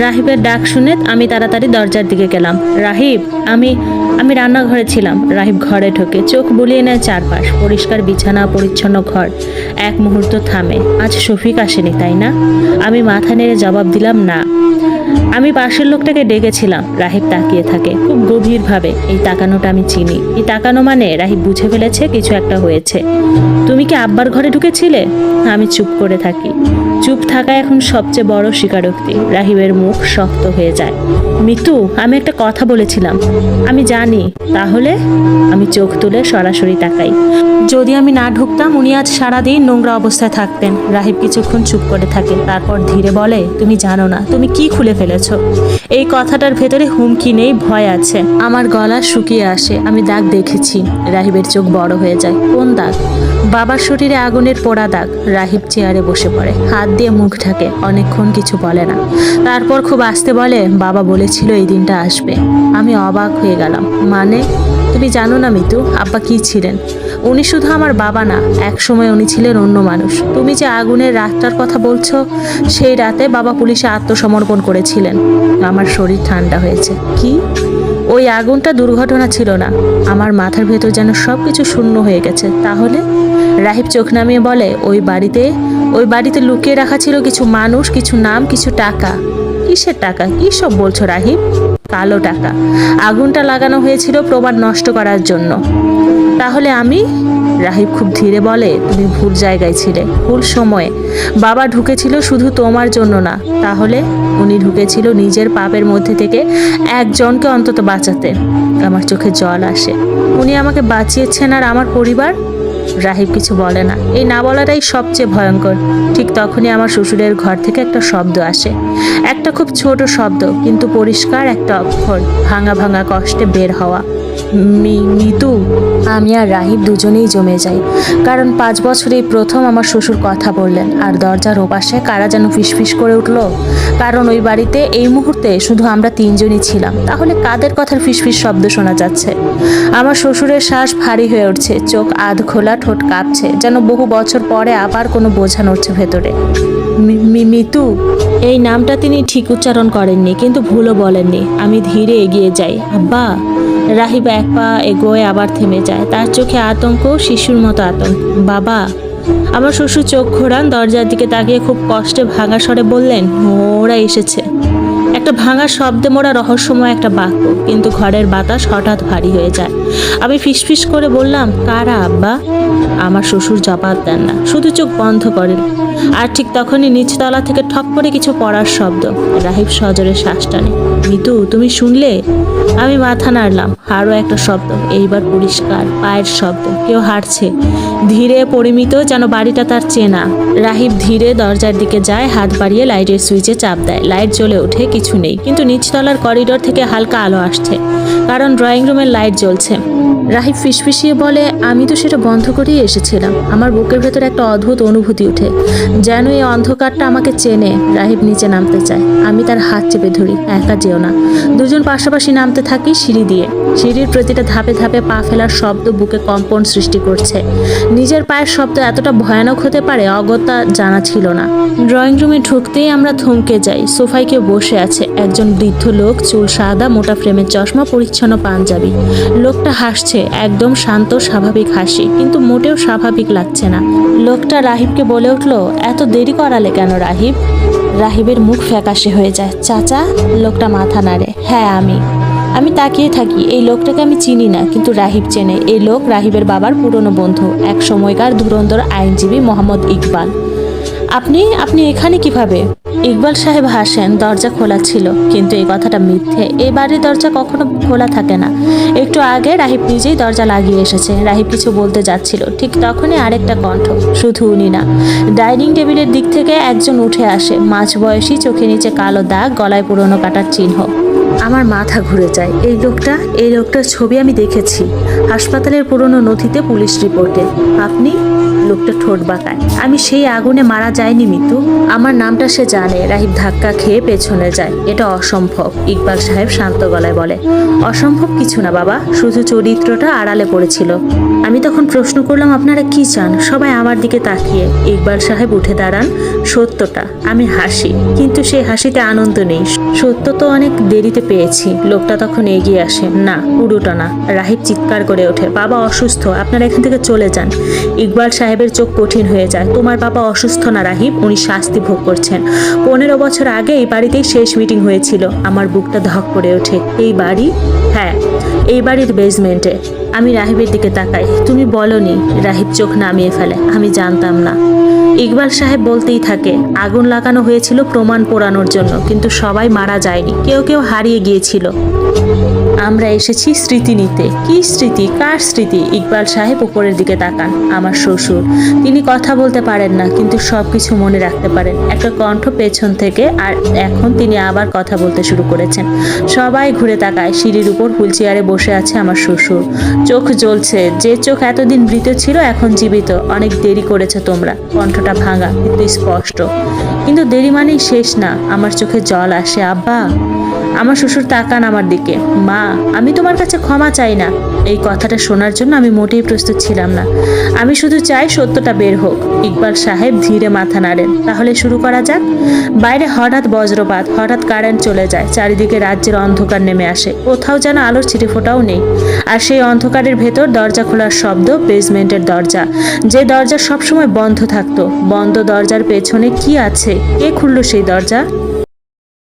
রাহিবের ডাক শুনে আমি তাড়াতাড়ি দরজার দিকে গেলাম। রাহিব, আমি আমি রান্নাঘরে ছিলাম। রাহিব ঘরে ঢোকে, চোখ বুলিয়ে নেয় চারপাশ, পরিষ্কার বিছানা, পরিচ্ছন্ন ঘর। এক মুহূর্ত থামে। আজ শফিক আসেনি, তাই না? আমি মাথা নেড়ে জবাব দিলাম, না। আমি পাশের লোকটাকে ডেকেছিলাম। রাহিব তাকিয়ে থাকে খুব গভীরভাবে। এই তাকানোটা আমি চিনি। এই তাকানো মানে রাহিব বুঝে ফেলেছে কিছু একটা হয়েছে। তুমি কি আব্বার ঘরে ঢুকেছিলে? আমি চুপ করে থাকি। চুপ থাকা এখন সবচেয়ে বড় স্বীকারোক্তি। রাহিবের মুখ শক্ত হয়ে যায়। মিতু, আমি একটা কথা বলেছিলাম। আমি জানি। তাহলে? আমি চোখ তুলে সরাসরি তাকাই। যদি আমি না ঢুকতাম উনি আজ সারাদিন নোংরা অবস্থায় থাকতেন। রাহিব কিছুক্ষণ চুপ করে থাকে, তারপর ধীরে বলে, তুমি জানো না তুমি কি খুলে ফেলেছ। এই কথাটার ভেতরে হুমকি নেই, ভয় আছে। আমার গলা শুকিয়ে আসে। আমি দাগ দেখেছি। রাহিবের চোখ বড় হয়ে যায়। কোন দাগ? বাবার শরীরে আগুনের পোড়া দাগ। রাহিব চেয়ারে বসে পড়ে, হাত দিয়ে মুখ ঢাকে, অনেকক্ষণ কিছু বলে না। তারপর খুব আস্তে বলে, বাবা বলেছিল এই দিনটা আসবে। আমি অবাক হয়ে গেলাম। মানে? তুমি জানো না মিতু, আব্বা কি ছিলেন? উনি শুধু আমার বাবা না, এক সময় উনি ছিলেন অন্য মানুষ। তুমি যে আগুনের রাতটার কথা বলছো, সেই রাতে বাবা পুলিশে আত্মসমর্পণ করেছিলেন। আমার শরীর ঠান্ডা হয়েছে। কি? ওই আগুনটা দুর্ঘটনা ছিল না। আমার মাথার ভেতর যেন সবকিছু শূন্য হয়ে গেছে। তাহলে? রাহিব চোখ নামিয়ে বলে, ওই বাড়িতে লুকিয়ে রাখা ছিল কিছু মানুষ, কিছু নাম, কিছু টাকা। কিসের টাকা? কি সব বলছো রাহিব? কালো টাকা। আগুনটা লাগানো হয়েছিল প্রমাণ নষ্ট করার জন্য। তাহলে আমি? রাহিব খুব ধীরে বলে, তুমি ভুল জায়গায় ছিলে, ভুল সময়ে। বাবা ঢুকেছিল শুধু তোমার জন্য না। তাহলে? উনি ঢুকেছিল নিজের পাপের মধ্যে থেকে একজনকে অন্তত বাঁচাতে। আমার চোখে জল আসে। উনি আমাকে বাঁচিয়েছেন, আর আমার পরিবার? রাহিব কিছু বলে না। এই না বলাটাই সবচেয়ে ভয়ঙ্কর। ঠিক তখনই আমার শ্বশুরের ঘর থেকে একটা শব্দ আসে। একটা খুব ছোট শব্দ, কিন্তু পরিষ্কার একটা অক্ষর, ভাঙা ভাঙা কষ্টে বের হওয়া, মিতু। আমি আর রাহিব দুজনেই জমে যাই। কারণ 5 বছরেই প্রথম আমার শ্বশুর কথা বললেন। আর দরজার ওপাশে কারা যেন ফিসফিস করে উঠল। কারণ ওই বাড়িতে এই মুহূর্তে শুধু আমরা 3 জনই ছিলাম। তাহলে কাদের কথার ফিসফিস শব্দ শোনা যাচ্ছে? আমার শ্বশুরের শ্বাস ভারী হয়ে উঠছে, চোখ আধ খোলা, ঠোঁট কাঁপছে, যেন বহু বছর পরে আবার কোনো বোঝা নড়ছে ভেতরে। মিতু। এই নামটা তিনি ঠিক উচ্চারণ করেননি, কিন্তু ভুলও বলেননি। আমি ধীরে এগিয়ে যাই। আব্বা। রাহিব এক পা এগোয়, আবার থেমে যায়। তার চোখে আতঙ্ক, শিশুর মতো আতঙ্ক। বাবা। আমার শ্বশুর চোখ ঘোরান, দরজার দিকে তাকিয়ে খুব কষ্টে ভাঙা স্বরে বললেন, ওরা এসেছে। একটা ভাঙা শব্দে মোড়া রহস্যময় একটা বাক্য, কিন্তু ঘরের বাতাস হঠাৎ ভারী হয়ে যায়। আমি ফিসফিস করে বললাম, কারা আব্বা? আমার শ্বশুর জবাব দেন না, শুধু চোখ বন্ধ করেন। আর ঠিক তখনই নিচতলা থেকে ঠক করে কিছু পড়ার শব্দ। রাহিব সজোরে শ্বাস টানে। মিতু, তুমি শুনলে? আমি মাথা নাড়লাম। আরও একটা শব্দ, এইবার পরিষ্কার, পায়ের শব্দ। কেউ হাঁটছে, ধীরে, পরিমিত, যেন বাড়িটা তার চেনা। রাহিব ধীরে দরজার দিকে যায়, হাত বাড়িয়ে লাইটের সুইচে চাপ দেয়। লাইট জ্বলে ওঠে। কিছু নেই, কিন্তু নিচতলার করিডোর থেকে হালকা আলো আসছে, কারণ ড্রয়িং রুমের লাইট জ্বলছে। রাহিব ফিসফিসিয়ে বলে, আমি তো সেটা বন্ধ করেই এসেছিলাম। আমার বুকের ভেতর একটা অদ্ভুত অনুভূতি ওঠে, যেন এই অন্ধকারটা আমাকে চেনে। রাহিব নিচে নামতে চায়। আমি তার হাত চেপে ধরি। একা যেও না। দুজন পাশাপাশি নামতে থাকি সিঁড়ি দিয়ে। সিঁড়ির প্রতিটা ধাপে ধাপে পা ফেলার শব্দ বুকে কম্পন সৃষ্টি করছে। নিজের পায়ের শব্দ এতটা ভয়ানক হতে পারে অগত্যা জানা ছিল না। ড্রয়িং রুমে ঢুকতেই আমরা থমকে যাই। সোফায় কেউ বসে আছে, একজন বৃদ্ধ লোক, চুল সাদা, মোটা ফ্রেমের চশমা, পরিচ্ছন্ন পাঞ্জাবি। লোকটা হাসছে, একদম শান্ত স্বাভাবিক হাসি, কিন্তু মোটেও স্বাভাবিক লাগছে না। লোকটা রাহিবকে বলে উঠল, এত দেরি করালে কেন রাহিব? রাহিবের মুখ ফ্যাকাশে হয়ে যায়। চাচা? লোকটা মাথা নাড়ে। হ্যাঁ, আমি তাকিয়ে থাকি। এই লোকটাকে আমি চিনি না, কিন্তু রাহিব চেনে। এই লোক রাহিবের বাবার পুরনো বন্ধু, এক সময়কার ধুরন্ধর আইনজীবী মোহাম্মদ ইকবাল। আপনি এখানে কিভাবে? ইকবাল সাহেব হাসেন। দরজা খোলা ছিল, কিন্তু এই কথাটা মিথ্যে। এই বাড়ির দরজা কখনো খোলা থাকে না। একটু আগে রাহিব নিজেই দরজা লাগিয়ে এসেছে। রাহিব কিছু বলতে যাচ্ছিল, ঠিক তখনই আরেকটা কণ্ঠ। শুধু উনি না, ডাইনিং টেবিলের দিক থেকে একজন উঠে আসে, মাঝবয়সী, চোখে নিচে কালো দাগ, গলায় পুরনো কাটার চিহ্ন। আমার মাথা ঘুরে যায়। এই লোকটার ছবি আমি দেখেছি হাসপাতালের পুরনো নথিতে, পুলিশ রিপোর্টে। আপনি? লোকটা ঠোঁট বাঁকায়। আমি সেই আগুনে মারা যাইনি মিতু। আমার নামটা সে জানে। রাহিব ধাক্কা খেয়ে পেছনে যায়। এটা অসম্ভব, ইকবাল সাহেব শান্ত গলায় বলে। অসম্ভব কিছু না বাবা, শুধু চরিত্রটা আড়ালে পড়েছিল। আমি তখন প্রশ্ন করলাম, আপনারা কি চান? সবাই আমার দিকে তাকিয়ে। ইকবাল সাহেব উঠে দাঁড়ান। সত্যটা। আমি হাসি, কিন্তু সেই হাসিতে আনন্দ নেই। সত্য তো অনেক দেরিতে পেয়েছি। লোকটা তখন এগিয়ে আসে। না, পুরোটা না। রাহিব চিৎকার করে ওঠে, বাবা অসুস্থ, আপনারা এখান থেকে চলে যান। ইকবাল সাহেবের চোখ কঠিন হয়ে যায়। তোমার বাবা অসুস্থ না রাহিব, উনি শাস্তি ভোগ করছেন। 15 বছর আগে এই বাড়িতেই শেষ মিটিং হয়েছিল। আমার বুকটা ধক করে ওঠে। এই বাড়ি? হ্যাঁ, এই বাড়ির বেসমেন্টে। আমি রাহিবের দিকে তাকাই। তুমি বলনি? রাহিব চোখ নামিয়ে ফেলে। আমি জানতাম না। ইকবাল সাহেব বলতেই থাকে, আগুন লাগানো হয়েছিল প্রমাণ পোড়ানোর জন্য, কিন্তু সবাই মারা যায়নি, কেউ কেউ হারিয়ে গিয়েছিল। আমরা এসেছি স্মৃতি নিতে। কি স্মৃতি? কার স্মৃতি? ইকবাল সাহেব উপরের দিকে তাকান। আমার শ্বশুর। তিনি কথা বলতে পারেন না, কিন্তু সবকিছু মনে রাখতে পারেন। একটা কণ্ঠ পেছন থেকে, আর এখন তিনি আবার কথা বলতে শুরু করেছেন। সবাই ঘুরে তাকায়। সিঁড়ির উপর হুইল চেয়ারে বসে আছে আমার শ্বশুর। চোখ জ্বলছে। যে চোখ এতদিন মৃত ছিল এখন জীবিত। অনেক দেরি করেছে তোমরা। কণ্ঠটা ভাঙা কিন্তু স্পষ্ট। কিন্তু দেরি মানেই শেষ না। আমার চোখে জল আসে। আব্বা। আমার শ্বশুর তাকান আমার দিকে। মা, আমি তোমার কাছে ক্ষমা চাই না। এই কথাটা শোনার জন্য আমি মোটেই প্রস্তুত ছিলাম না। আমি শুধু চাই সত্যটা বের হোক। ইকবাল সাহেব ধীরে মাথা নাড়েন। তাহলে শুরু করা যাক। বাইরে হঠাৎ বজ্রপাত, হঠাৎ কারেন্ট চলে যায়। চারিদিকে রাজ্যের অন্ধকার নেমে আসে। কোথাও যেন আলোর ছিটেফোঁটাও নেই। আর সেই অন্ধকারের ভেতর দরজা খোলার শব্দ, বেসমেন্টের দরজা। যে দরজা সবসময় বন্ধ থাকতো। বন্ধ দরজার পেছনে কি আছে? কে খুললো সেই দরজা?